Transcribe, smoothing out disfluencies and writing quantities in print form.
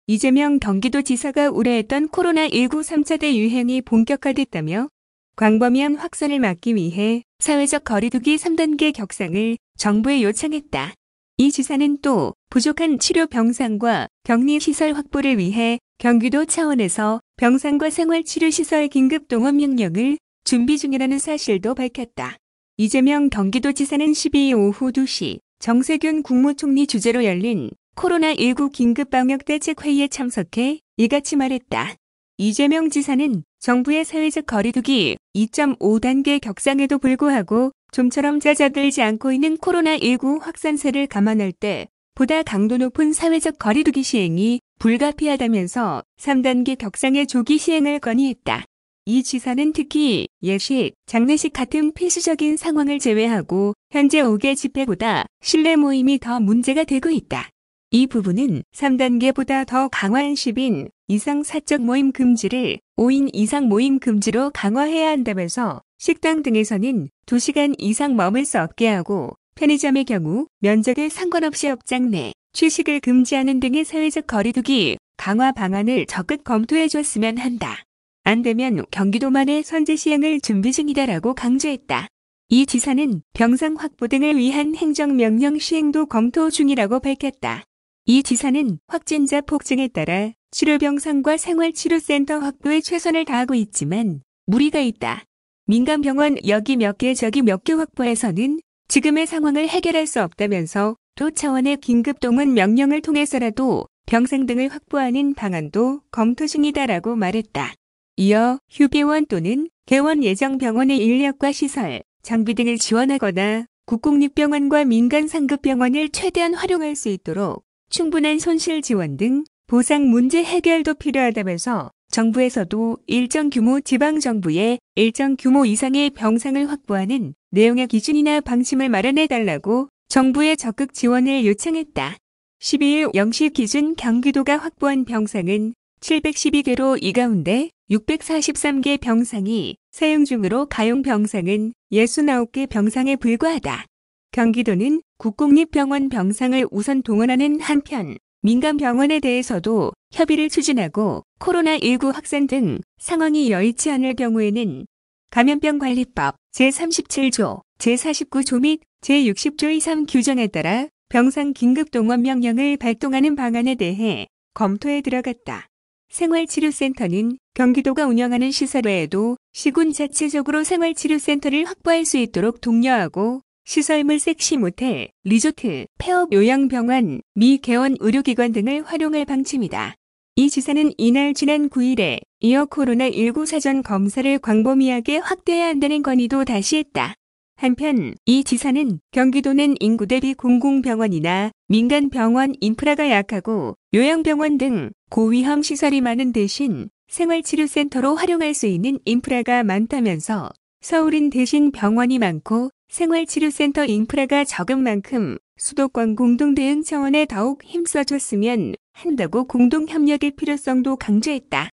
이재명 경기도지사가 우려했던 코로나19 3차 대유행이 본격화됐다며 광범위한 확산을 막기 위해 사회적 거리두기 3단계 격상을 정부에 요청했다. 이 지사는 또 부족한 치료 병상과 격리시설 확보를 위해 경기도 차원에서 병상과 생활치료시설 긴급 동원 명령을 준비 중이라는 사실도 밝혔다. 이재명 경기도지사는 12일 오후 2시 정세균 국무총리 주재로 열린 코로나19 긴급방역대책회의에 참석해 이같이 말했다. 이재명 지사는 정부의 사회적 거리두기 2.5단계 격상에도 불구하고 좀처럼 잦아들지 않고 있는 코로나19 확산세를 감안할 때 보다 강도 높은 사회적 거리두기 시행이 불가피하다면서 3단계 격상의 조기 시행을 건의했다. 이 지사는 특히 예식, 장례식 같은 필수적인 상황을 제외하고 현재 5개 집회보다 실내 모임이 더 문제가 되고 있다. 이 부분은 3단계보다 더 강화한 10인 이상 사적 모임 금지를 5인 이상 모임 금지로 강화해야 한다면서 식당 등에서는 2시간 이상 머물 수 없게 하고 편의점의 경우 면적에 상관없이 업장 내 취식을 금지하는 등의 사회적 거리두기 강화 방안을 적극 검토해 줬으면 한다. 안 되면 경기도만의 선제 시행을 준비 중이다라고 강조했다. 이 지사는 병상 확보 등을 위한 행정명령 시행도 검토 중이라고 밝혔다. 이 지사는 확진자 폭증에 따라 치료병상과 생활치료센터 확보에 최선을 다하고 있지만 무리가 있다. 민간병원 여기 몇 개 저기 몇 개 확보해서는 지금의 상황을 해결할 수 없다면서 도 차원의 긴급동원 명령을 통해서라도 병상 등을 확보하는 방안도 검토 중이다라고 말했다. 이어 휴게원 또는 개원 예정 병원의 인력과 시설, 장비 등을 지원하거나 국공립병원과 민간 상급병원을 최대한 활용할 수 있도록 충분한 손실 지원 등 보상 문제 해결도 필요하다면서 정부에서도 일정 규모 지방정부에 일정 규모 이상의 병상을 확보하는 내용의 기준이나 방침을 마련해달라고 정부에 적극 지원을 요청했다. 12일 0시 기준 경기도가 확보한 병상은 712개로 이 가운데 643개 병상이 사용 중으로 가용 병상은 69개 병상에 불과하다. 경기도는 국공립병원 병상을 우선 동원하는 한편 민간 병원에 대해서도 협의를 추진하고 코로나19 확산 등 상황이 여의치 않을 경우에는 감염병관리법 제37조, 제49조 및 제60조 이3 규정에 따라 병상 긴급동원 명령을 발동하는 방안에 대해 검토에 들어갔다. 생활치료센터는 경기도가 운영하는 시설 외에도 시군 자체적으로 생활치료센터를 확보할 수 있도록 독려하고 시설물 섹시 모텔, 리조트, 폐업 요양병원, 미개원 의료기관 등을 활용할 방침이다. 이 지사는 이날 지난 9일에 이어 코로나19 사전 검사를 광범위하게 확대해야 한다는 건의도 다시 했다. 한편 이 지사는 경기도는 인구 대비 공공병원이나 민간병원 인프라가 약하고 요양병원 등 고위험 시설이 많은 대신 생활치료센터로 활용할 수 있는 인프라가 많다면서 서울은 대신 병원이 많고 생활치료센터 인프라가 적은 만큼 수도권 공동대응 차원에 더욱 힘써줬으면 한다고 공동협력의 필요성도 강조했다.